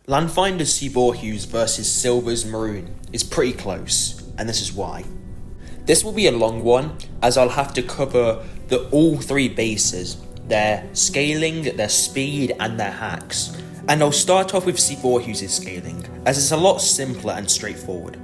Landfinder's Ceevorheuse versus Silver's Maroon is pretty close, and this is why. This will be a long one, as I'll have to cover all three bases: their scaling, their speed, and their hacks. And I'll start off with Ceevorheuse's scaling, as it's a lot simpler and straightforward.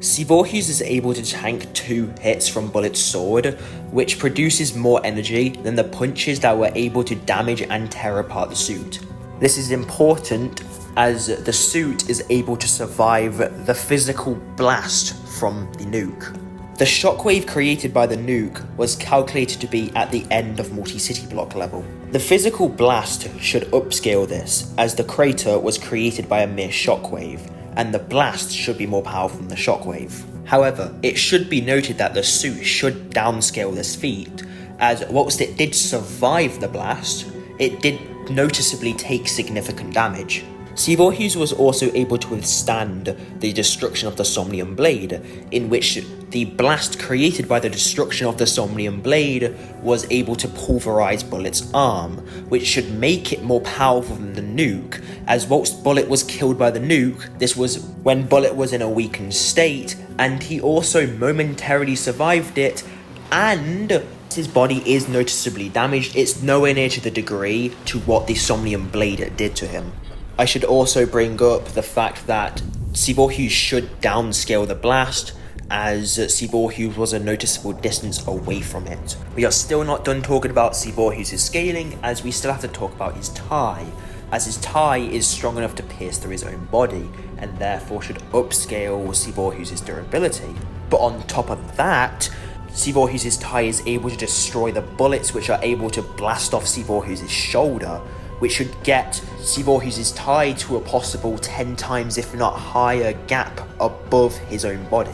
Ceevorheuse is able to tank 2 hits from Bullet's sword, which produces more energy than the punches that were able to damage and tear apart the suit. This is important as the suit is able to survive the physical blast from the nuke. The shockwave created by the nuke was calculated to be at the end of multi-city block level. The physical blast should upscale this, as the crater was created by a mere shockwave, and the blast should be more powerful than the shockwave. However, it should be noted that the suit should downscale this feat, as whilst it did survive the blast, it did noticeably take significant damage. Ceevorheuse was also able to withstand the destruction of the Somnium Blade, in which the blast created by the destruction of the Somnium Blade was able to pulverize Bullet's arm, which should make it more powerful than the nuke, as whilst Bullet was killed by the nuke, this was when Bullet was in a weakened state, and he also momentarily survived it, and his body is noticeably damaged. It's nowhere near to the degree to what the Somnium Blade did to him. I should also bring up the fact that Ceevorheuse should downscale the blast, as Ceevorheuse was a noticeable distance away from it. We are still not done talking about Ceevorheuse's scaling, as we still have to talk about his tie, as his tie is strong enough to pierce through his own body, and therefore should upscale Ceevorheuse's durability. But on top of that, Ceevorheuse's tie is able to destroy the bullets which are able to blast off Ceevorheuse's shoulder, which should get Ceevorheuse's tie to a possible 10 times if not higher gap above his own body.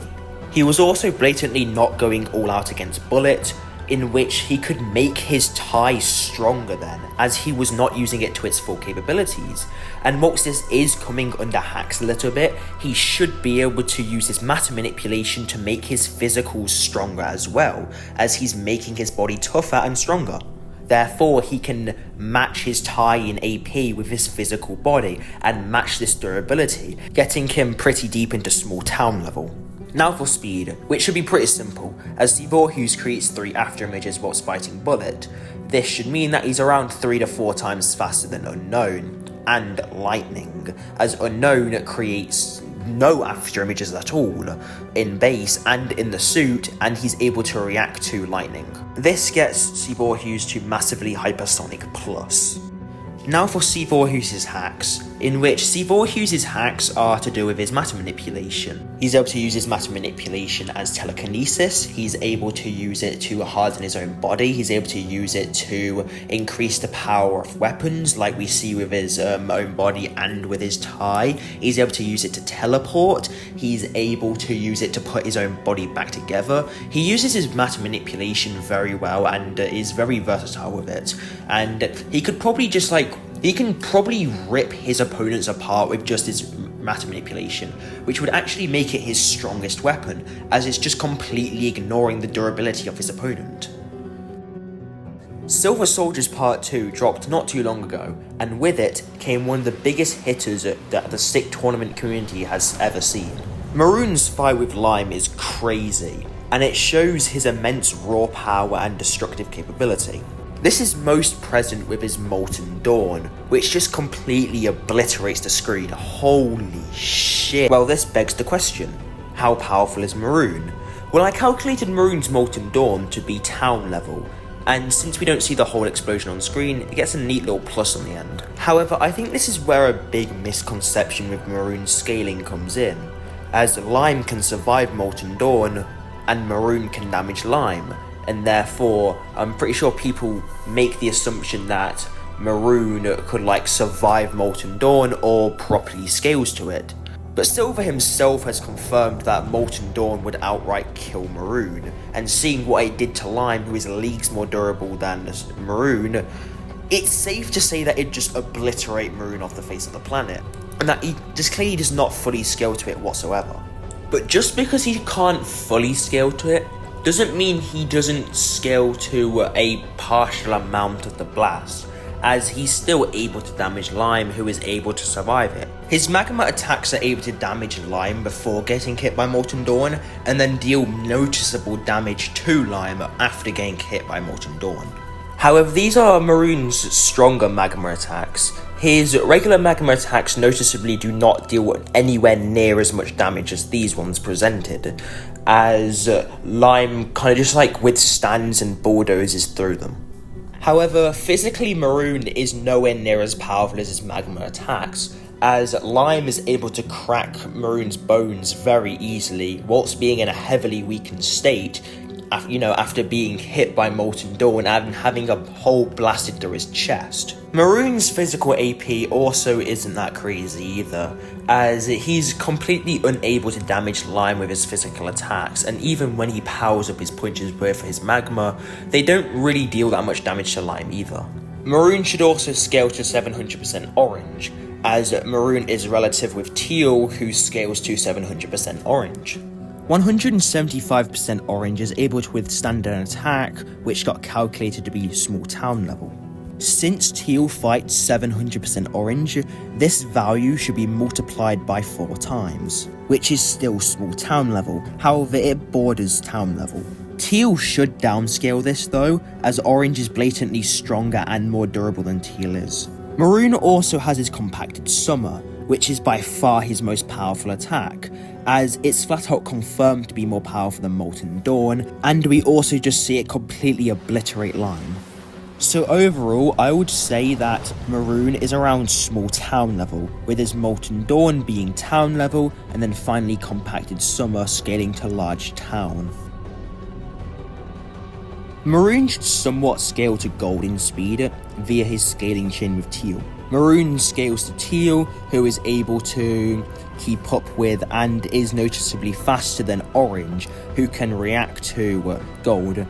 He was also blatantly not going all out against Bullet, in which he could make his tie stronger then, as he was not using it to its full capabilities. And whilst this is coming under hacks a little bit, he should be able to use his matter manipulation to make his physicals stronger as well, as he's making his body tougher and stronger. Therefore, he can match his tie in AP with his physical body and match this durability, getting him pretty deep into small town level. Now for speed, which should be pretty simple, as Ceevorheuse creates 3 afterimages whilst fighting Bullet. This should mean that he's around 3 to 4 times faster than Unknown, and Lightning, as Unknown creates no afterimages at all in base and in the suit, and he's able to react to Lightning. This gets Ceevorheuse to massively hypersonic plus. Now for Ceevorheuse's hacks, in which Ceevorheuse's hacks are to do with his matter manipulation. He's able to use his matter manipulation as telekinesis, he's able to use it to harden his own body, he's able to use it to increase the power of weapons like we see with his own body and with his tie. He's able to use it to teleport, he's able to use it to put his own body back together. He uses his matter manipulation very well and is very versatile with it, and he could probably just he can probably rip his opponents apart with just his matter manipulation, which would actually make it his strongest weapon, as it's just completely ignoring the durability of his opponent. Silver Soldiers Part 2 dropped not too long ago, and with it came one of the biggest hitters that the Stick tournament community has ever seen. Maroon's fight with Lime is crazy, and it shows his immense raw power and destructive capability. This is most present with his Molten Dawn, which just completely obliterates the screen. Holy shit. Well, this begs the question, how powerful is Maroon? Well, I calculated Maroon's Molten Dawn to be town level, and since we don't see the whole explosion on screen, it gets a neat little plus on the end. However, I think this is where a big misconception with Maroon's scaling comes in, as Lime can survive Molten Dawn, and Maroon can damage Lime. And therefore, I'm pretty sure people make the assumption that Maroon could survive Molten Dawn or properly scales to it. But Silver himself has confirmed that Molten Dawn would outright kill Maroon, and seeing what it did to Lime, who is leagues more durable than Maroon, it's safe to say that it'd just obliterate Maroon off the face of the planet, and that he just clearly does not fully scale to it whatsoever. But just because he can't fully scale to it, doesn't mean he doesn't scale to a partial amount of the blast, as he's still able to damage Lime, who is able to survive it. His magma attacks are able to damage Lime before getting hit by Molten Dawn, and then deal noticeable damage to Lime after getting hit by Molten Dawn. However, these are Maroon's stronger magma attacks. His regular magma attacks noticeably do not deal anywhere near as much damage as these ones presented, as Lime kind of just like withstands and bulldozes through them. However, physically Maroon is nowhere near as powerful as his magma attacks, as Lime is able to crack Maroon's bones very easily whilst being in a heavily weakened state, after being hit by Molten Dawn and having a hole blasted through his chest. Maroon's physical AP also isn't that crazy either, as he's completely unable to damage Lime with his physical attacks, and even when he powers up his punches with his magma, they don't really deal that much damage to Lime either. Maroon should also scale to 700% orange, as Maroon is relative with Teal, who scales to 700% orange. 175% orange is able to withstand an attack, which got calculated to be small town level. Since Teal fights 700% orange, this value should be multiplied by 4 times, which is still small town level, however it borders town level. Teal should downscale this though, as orange is blatantly stronger and more durable than Teal is. Maroon also has his compacted summer, which is by far his most powerful attack, as it's flat out confirmed to be more powerful than Molten Dawn, and we also just see it completely obliterate Lime. So overall, I would say that Maroon is around small town level, with his Molten Dawn being town level, and then finally compacted summer scaling to large town. Maroon should somewhat scale to golden speed via his scaling chain with Teal. Maroon scales to Teal, who is able to keep up with and is noticeably faster than Orange, who can react to Gold.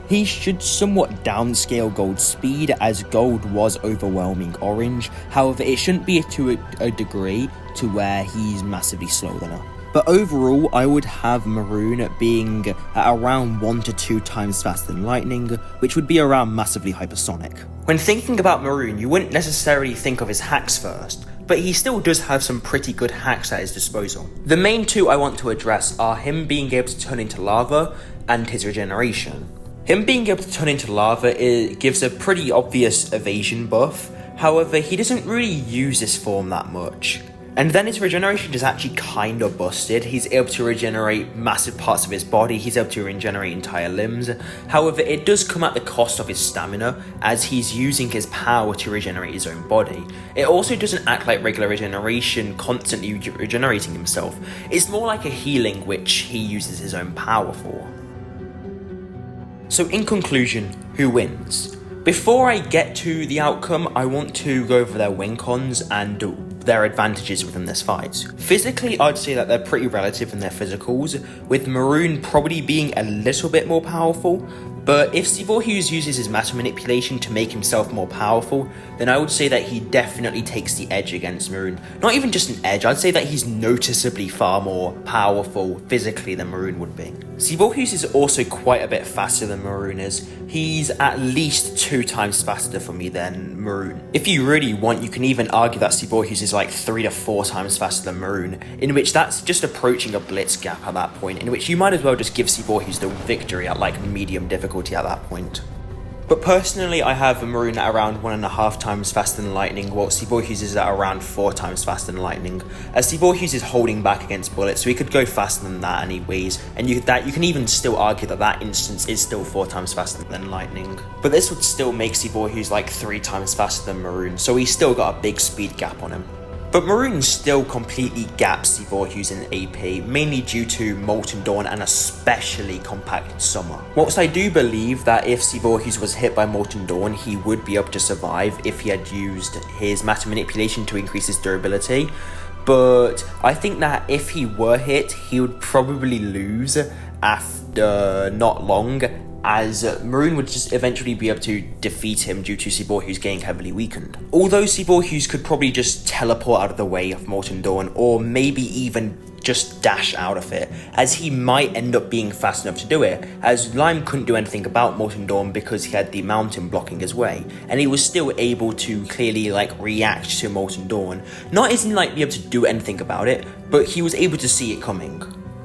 He should somewhat downscale Gold's speed, as Gold was overwhelming Orange, however it shouldn't be to a degree to where he's massively slower than her. But overall, I would have Maroon being around 1 to 2 times faster than Lightning, which would be around massively hypersonic. When thinking about Maroon, you wouldn't necessarily think of his hacks first, but he still does have some pretty good hacks at his disposal. The main 2 I want to address are him being able to turn into lava and his regeneration. Him being able to turn into lava gives a pretty obvious evasion buff, however he doesn't really use this form that much. And then his regeneration is actually kind of busted. He's able to regenerate massive parts of his body, he's able to regenerate entire limbs. However, it does come at the cost of his stamina, as he's using his power to regenerate his own body. It also doesn't act like regular regeneration, constantly regenerating himself. It's more like a healing, which he uses his own power for. So in conclusion, who wins? Before I get to the outcome, I want to go over their win cons and their advantages within this fight. Physically, I'd say that they're pretty relative in their physicals, with Maroon probably being a little bit more powerful, but if Ceevorheuse uses his matter manipulation to make himself more powerful, then I would say that he definitely takes the edge against Maroon. Not even just an edge, I'd say that he's noticeably far more powerful physically than Maroon would be. Ceevorheuse is also quite a bit faster than Maroon is. He's at least 2 times faster for me than Maroon. If you really want, you can even argue that Ceevorheuse is like 3 to 4 times faster than Maroon, in which that's just approaching a blitz gap at that point, in which you might as well just give Ceevorheuse the victory at like medium difficulty at that point. But personally, I have Maroon at around 1.5 times faster than Lightning, while Ceevorheuse is at around 4 times faster than Lightning, as Ceevorheuse is holding back against bullets, so he could go faster than that anyways, and you can even still argue that that instance is still 4 times faster than Lightning. But this would still make Ceevorheuse like 3 times faster than Maroon, so he's still got a big speed gap on him. But Maroon still completely gaps Ceevorheuse in AP, mainly due to Molten Dawn and especially Compacted Summer. Whilst I do believe that if Ceevorheuse was hit by Molten Dawn, he would be able to survive if he had used his matter manipulation to increase his durability, but I think that if he were hit, he would probably lose after not long, as Maroon would just eventually be able to defeat him due to Ceevorheuse getting heavily weakened. Although Ceevorheuse could probably just teleport out of the way of Molten Dawn, or maybe even just dash out of it, as he might end up being fast enough to do it, as Lime couldn't do anything about Molten Dawn because he had the mountain blocking his way, and he was still able to clearly react to Molten Dawn. Not as in be able to do anything about it, but he was able to see it coming.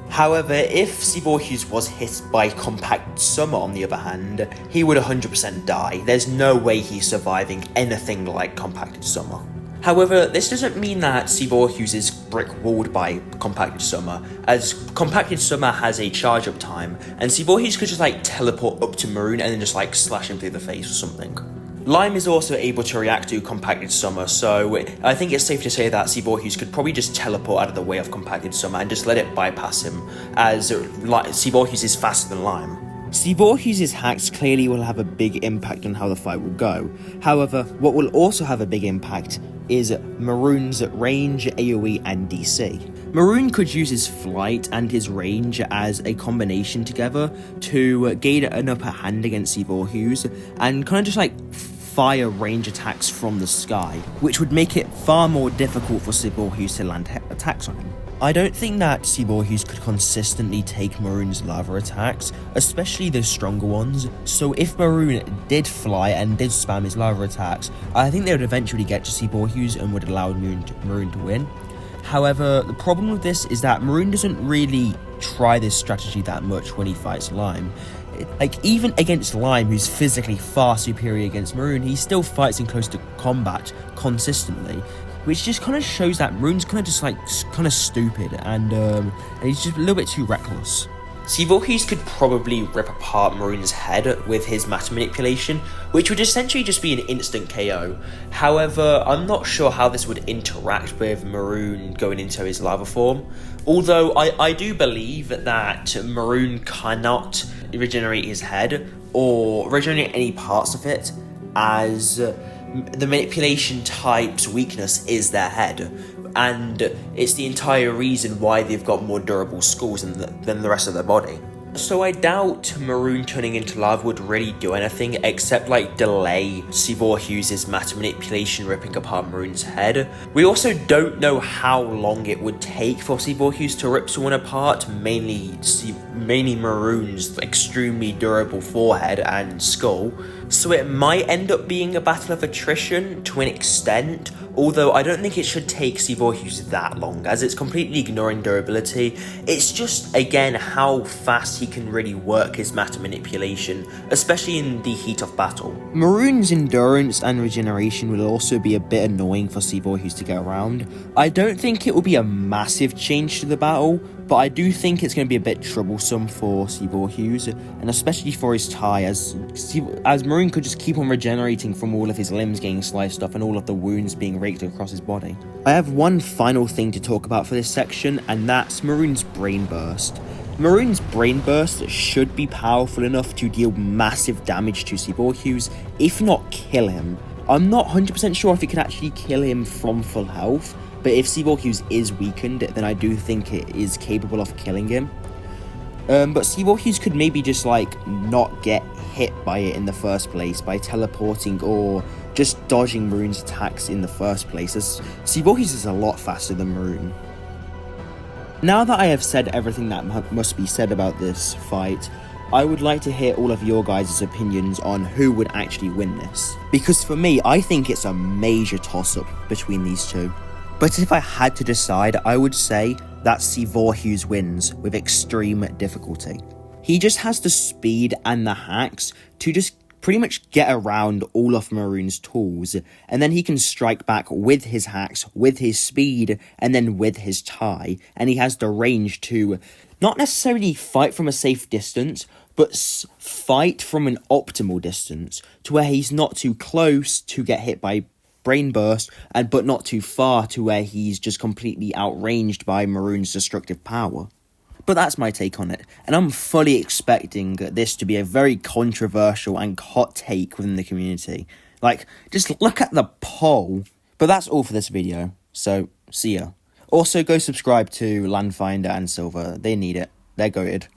However, if Ceevorheuse was hit by Compacted Summer on the other hand, he would 100% die. There's no way he's surviving anything like Compacted Summer. However, this doesn't mean that Ceevorheuse is brick-walled by Compacted Summer, as Compacted Summer has a charge-up time, and Ceevorheuse could just teleport up to Maroon and then just slash him through the face or something. Lime is also able to react to Compacted Summer, so I think it's safe to say that Ceevorheuse could probably just teleport out of the way of Compacted Summer and just let it bypass him, as Ceevorheuse is faster than Lime. Ceevorheuse's hacks clearly will have a big impact on how the fight will go. However, what will also have a big impact is Maroon's range, AoE, and DC. Maroon could use his flight and his range as a combination together to gain an upper hand against Ceevorheuse and kind of just fire range attacks from the sky, which would make it far more difficult for Ceevorheuse to land attacks on him. I don't think that Ceevorheuse could consistently take Maroon's lava attacks, especially the stronger ones, so if Maroon did fly and did spam his lava attacks, I think they would eventually get to Ceevorheuse and would allow Maroon to win. However, the problem with this is that Maroon doesn't really try this strategy that much when he fights Lime. Even against Lime, who's physically far superior against Maroon, he still fights in close to combat consistently, which just kind of shows that Maroon's kind of stupid and he's just a little bit too reckless. Ceevorheuse could probably rip apart Maroon's head with his matter manipulation, which would essentially just be an instant KO. However, I'm not sure how this would interact with Maroon going into his lava form, although I do believe that Maroon cannot regenerate his head or regenerate any parts of it, as the manipulation type's weakness is their head, and it's the entire reason why they've got more durable skulls than the rest of their body. So I doubt Maroon turning into lava would really do anything except delay Ceevorheuse's matter manipulation ripping apart Maroon's head. We also don't know how long it would take for Ceevorheuse to rip someone apart, mainly Maroon's extremely durable forehead and skull. So it might end up being a battle of attrition to an extent, although I don't think it should take Ceevorheuse that long, as it's completely ignoring durability. It's just, again, how fast he can really work his matter manipulation, especially in the heat of battle. Maroon's endurance and regeneration will also be a bit annoying for Ceevorheuse to get around. I don't think it will be a massive change to the battle, but I do think it's going to be a bit troublesome for Ceevorheuse, and especially for his tie, as Maroon could just keep on regenerating from all of his limbs getting sliced off and all of the wounds being raked across his body. I have one final thing to talk about for this section, and that's Maroon's Brain Burst. Maroon's Brain Burst should be powerful enough to deal massive damage to Ceevorheuse, if not kill him. I'm not 100% sure if it can actually kill him from full health, but if Ceevorheuse is weakened, then I do think it is capable of killing him. But Ceevorheuse could maybe just not get hit by it in the first place by teleporting or just dodging Maroon's attacks in the first place, as Ceevorheuse is a lot faster than Maroon. Now that I have said everything that must be said about this fight, I would like to hear all of your guys' opinions on who would actually win this. Because for me, I think it's a major toss-up between these two. But if I had to decide, I would say that Ceevorheuse wins with extreme difficulty. He just has the speed and the hacks to just pretty much get around all of Maroon's tools, and then he can strike back with his hacks, with his speed, and then with his tie, and he has the range to not necessarily fight from a safe distance, but fight from an optimal distance, to where he's not too close to get hit by Brain Burst, but not too far to where he's just completely outranged by Maroon's destructive power. But that's my take on it, and I'm fully expecting this to be a very controversial and hot take within the community. Just look at the poll. But that's all for this video, so see ya. Also, go subscribe to Landfinder and Silver. They need it. They're goated.